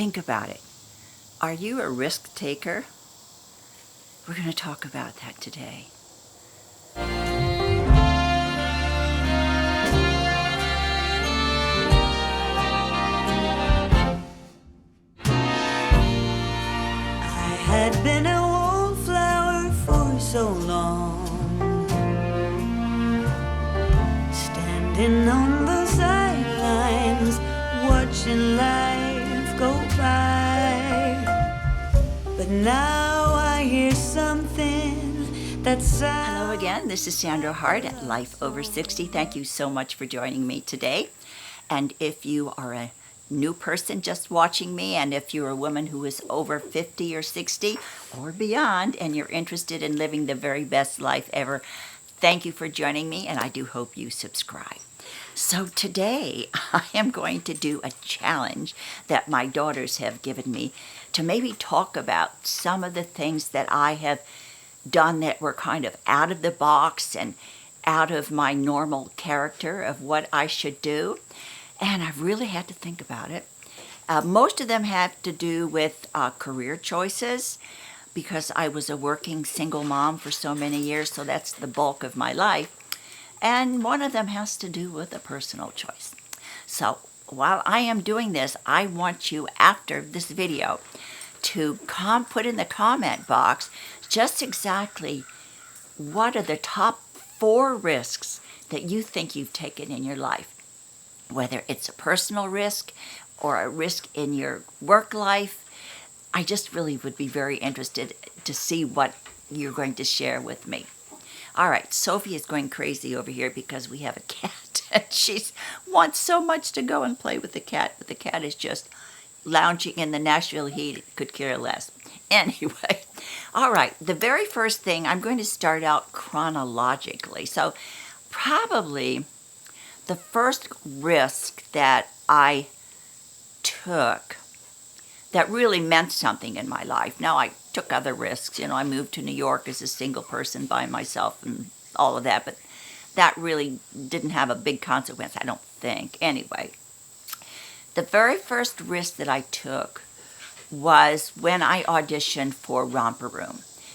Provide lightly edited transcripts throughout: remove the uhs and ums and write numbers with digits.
Think about it. Are you a risk taker? We're going to talk about that today. I had been a wallflower for so long, standing on the sidelines, watching life go by. But now I hear something that sounds... Hello again, this is Sandra Hart at Life Over 60. Thank you so much for joining me today. And if you are a new person just watching me, and if you're a woman who is over 50 or 60 or beyond, and you're interested in living the very best life ever, thank you for joining me, and I do hope you subscribe. So today, I am going to do a challenge that my daughters have given me to maybe talk about some of the things that I have done that were kind of out of the box and out of my normal character of what I should do. And I've really had to think about it. Most of them have to do with career choices, because I was a working single mom for so many years, so that's the bulk of my life. And one of them has to do with a personal choice. So while I am doing this, I want you, after this video, to put in the comment box just exactly what are the top 4 risks that you think you've taken in your life. Whether it's a personal risk or a risk in your work life, I just really would be very interested to see what you're going to share with me. All right, Sophie is going crazy over here because we have a cat. She wants so much to go and play with the cat, but the cat is just lounging in the Nashville heat, could care less. Anyway, all right, the very first thing, I'm going to start out chronologically. So probably the first risk that I took that really meant something in my life. Now, I took other risks. I moved to New York as a single person by myself and all of that, but that really didn't have a big consequence, I don't think. Anyway, the very first risk that I took was when I auditioned for Romper,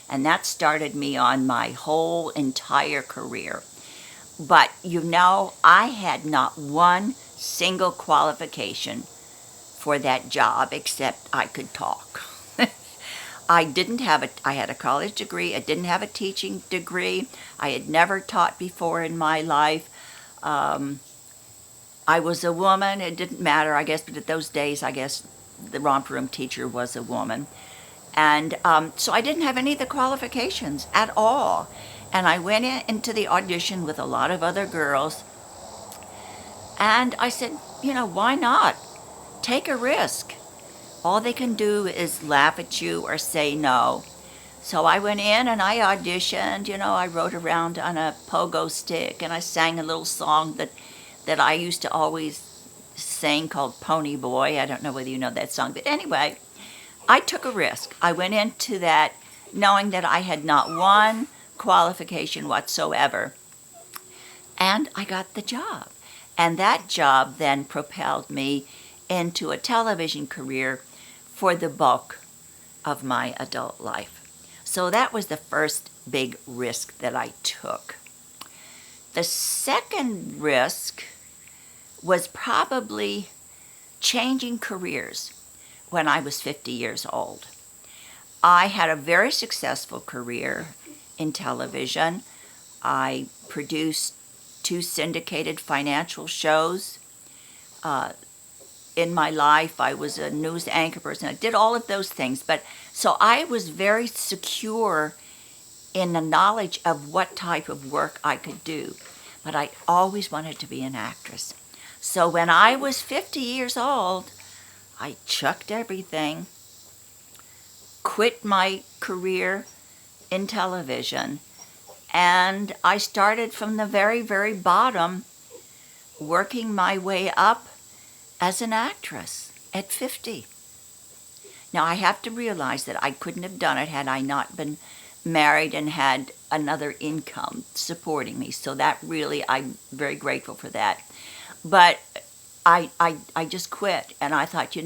and that started me on my whole entire career. But I had not one single qualification for that job except I could talk. I had a college degree. I didn't have a teaching degree. I had never taught before in my life. I was a woman. It didn't matter, I guess, but at those days, I guess the Romper teacher was a woman. And so I didn't have any of the qualifications at all. And I went into the audition with a lot of other girls. And I said, why not? Take a risk. All they can do is laugh at you or say no. So I went in and I auditioned. I rode around on a pogo stick and I sang a little song that I used to always sing called Pony Boy. I don't know whether you know that song. But anyway, I took a risk. I went into that knowing that I had not one qualification whatsoever. And I got the job. And that job then propelled me into a television career for the bulk of my adult life. So that was the first big risk that I took. The second risk was probably changing careers when I was 50 years old. I had a very successful career in television. I produced 2 syndicated financial shows. In my life, I was a news anchor person. I did all of those things. So I was very secure in the knowledge of what type of work I could do. But I always wanted to be an actress. So when I was 50 years old, I chucked everything, quit my career in television, and I started from the very, very bottom, working my way up as an actress at 50. Now, I have to realize that I couldn't have done it had I not been married and had another income supporting me. So that really, I'm very grateful for that. But I just quit, and I thought,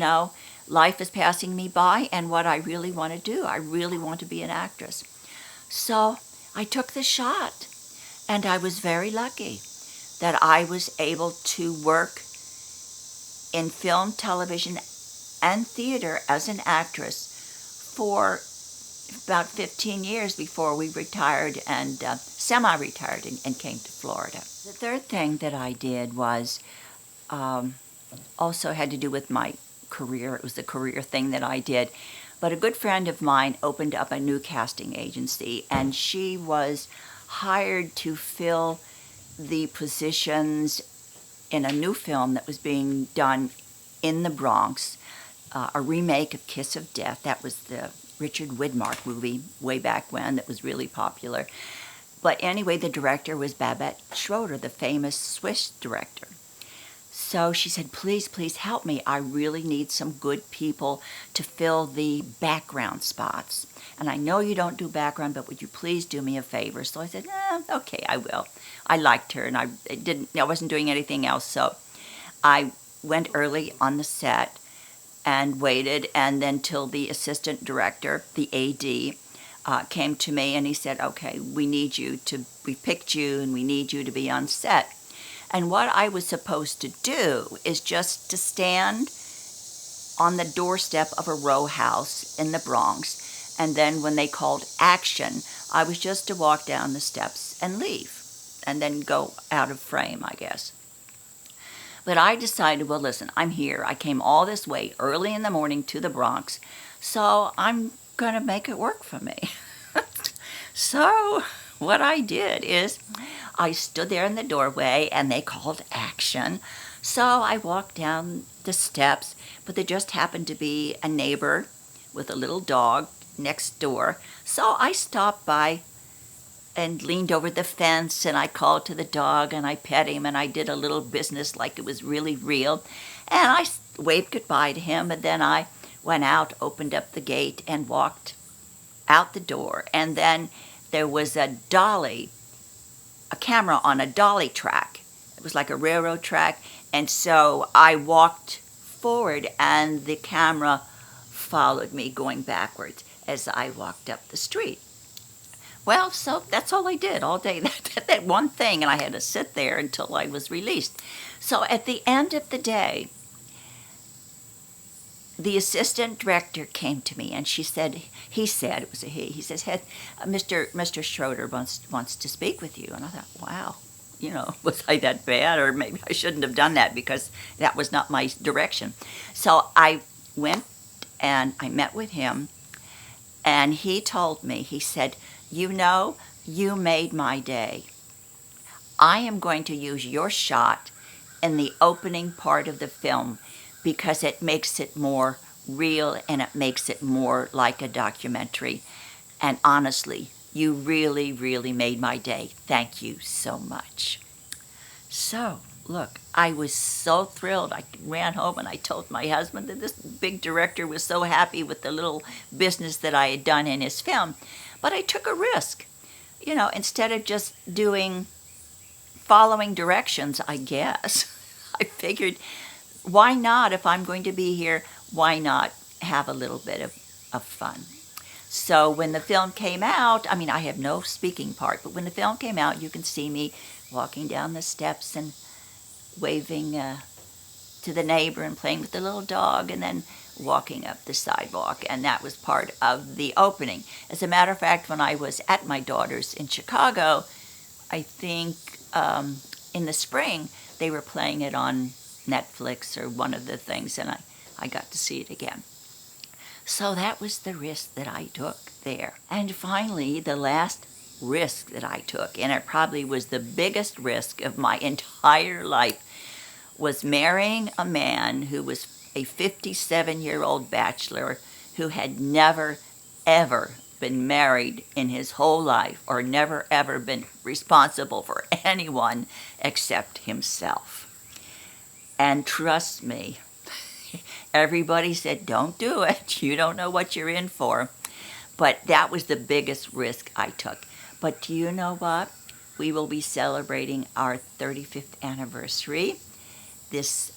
life is passing me by and what I really want to do. I really want to be an actress. So I took the shot, and I was very lucky that I was able to work in film, television, and theater as an actress for about 15 years before we retired and semi-retired and came to Florida. The third thing that I did was also had to do with my career. It was a career thing that I did. But a good friend of mine opened up a new casting agency, and she was hired to fill the positions in a new film that was being done in the Bronx, a remake of Kiss of Death. That was the Richard Widmark movie way back when that was really popular. But anyway, the director was Babette Schroeder, the famous Swiss director. So she said, please, please help me. I really need some good people to fill the background spots. And I know you don't do background, but would you please do me a favor? So I said, okay, I will. I liked her, and I wasn't doing anything else. So I went early on the set and waited, and then till the assistant director, the AD, came to me and he said, okay, we picked you and we need you to be on set. And what I was supposed to do is just to stand on the doorstep of a row house in the Bronx, and then when they called action, I was just to walk down the steps and leave, and then go out of frame, I guess. But I decided, well, listen, I'm here. I came all this way early in the morning to the Bronx, so I'm going to make it work for me. So what I did is I stood there in the doorway, and they called action. So I walked down the steps, but there just happened to be a neighbor with a little dog next door. So I stopped by and leaned over the fence, and I called to the dog, and I pet him, and I did a little business like it was really real. And I waved goodbye to him, and then I went out, opened up the gate, and walked out the door. And then there was a camera on a dolly track. It was like a railroad track. And so I walked forward, and the camera followed me going backwards as I walked up the street. Well, so that's all I did all day, that one thing, and I had to sit there until I was released. So at the end of the day, the assistant director came to me, and he says, Mr. Schroeder wants to speak with you. And I thought, wow, was I that bad? Or maybe I shouldn't have done that, because that was not my direction. So I went and I met with him, and he told me, he said, you made my day. I am going to use your shot in the opening part of the film because it makes it more real and it makes it more like a documentary. And honestly, you really, really made my day. Thank you so much. So, look, I was so thrilled. I ran home and I told my husband that this big director was so happy with the little business that I had done in his film. But I took a risk. Instead of just following directions, I guess, I figured, why not? If I'm going to be here, why not have a little bit of fun? So when the film came out, I have no speaking part, but when the film came out, you can see me walking down the steps and waving to the neighbor and playing with the little dog, and then walking up the sidewalk, and that was part of the opening. As a matter of fact, when I was at my daughter's in Chicago, I think in the spring, they were playing it on Netflix or one of the things, and I got to see it again. So that was the risk that I took there. And finally, the last risk that I took, and it probably was the biggest risk of my entire life, was marrying a man who was a 57-year-old bachelor who had never, ever been married in his whole life, or never, ever been responsible for anyone except himself. And trust me, everybody said, don't do it. You don't know what you're in for. But that was the biggest risk I took. But do you know what? We will be celebrating our 35th anniversary this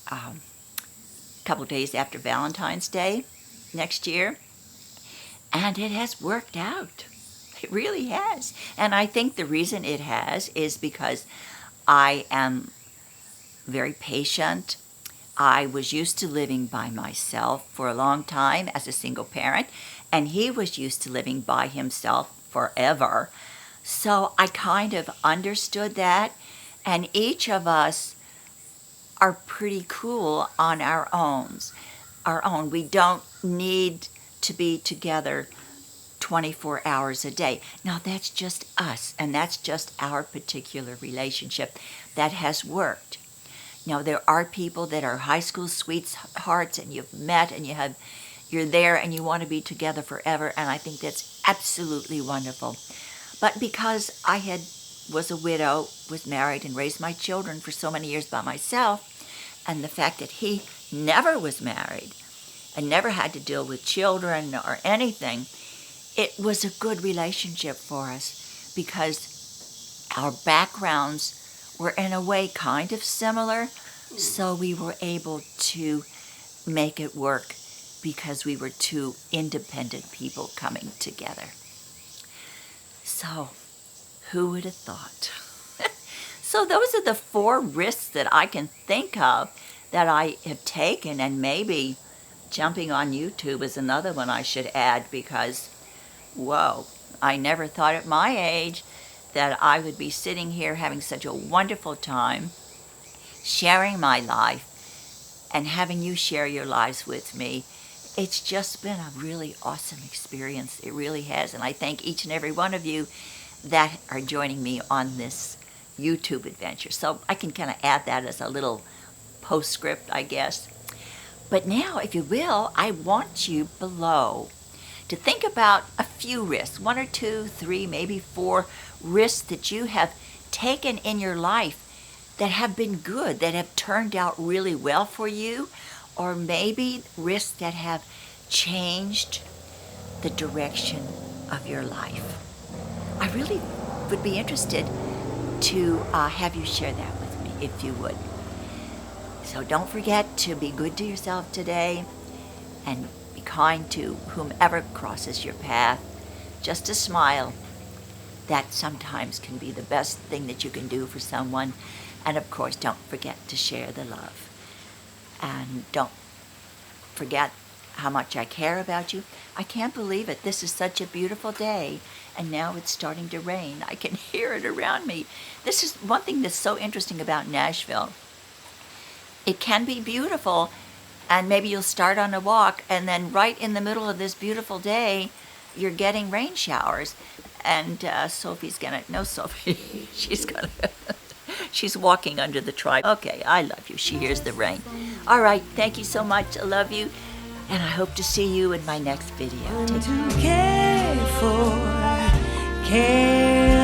a couple days after Valentine's Day next year. And it has worked out. It really has. And I think the reason it has is because I am very patient. I was used to living by myself for a long time as a single parent, and he was used to living by himself forever. So I kind of understood that, and each of us are pretty cool on our own. We don't need to be together 24 hours a day. Now that's just us, and that's just our particular relationship that has worked. Now there are people that are high school sweethearts, and you've met, and you're there, and you want to be together forever, and I think that's absolutely wonderful. But because I was a widow, was married, and raised my children for so many years by myself, and the fact that he never was married and never had to deal with children or anything, it was a good relationship for us because our backgrounds were in a way kind of similar, so we were able to make it work because we were two independent people coming together. So, who would have thought? So those are the 4 risks that I can think of that I have taken, and maybe jumping on YouTube is another one I should add because, whoa, I never thought at my age that I would be sitting here having such a wonderful time, sharing my life, and having you share your lives with me. It's just been a really awesome experience. It really has, and I thank each and every one of you that are joining me on this YouTube adventure. So I can kind of add that as a little postscript, I guess. But now, if you will, I want you below to think about a few risks, 1 or 2, 3, maybe 4 risks that you have taken in your life that have been good, that have turned out really well for you, or maybe risks that have changed the direction of your life. I really would be interested to have you share that with me, if you would. So don't forget to be good to yourself today and be kind to whomever crosses your path. Just a smile. That sometimes can be the best thing that you can do for someone. And of course, don't forget to share the love. And don't forget how much I care about you. I can't believe it. This is such a beautiful day, and now it's starting to rain. I can hear it around me. This is one thing that's so interesting about Nashville. It can be beautiful, and maybe you'll start on a walk, and then right in the middle of this beautiful day, you're getting rain showers. And Sophie's gonna, no Sophie, she's walking under the tree. Okay, I love you. She hears the rain. All right, thank you so much. I love you. And I hope to see you in my next video. To care for, care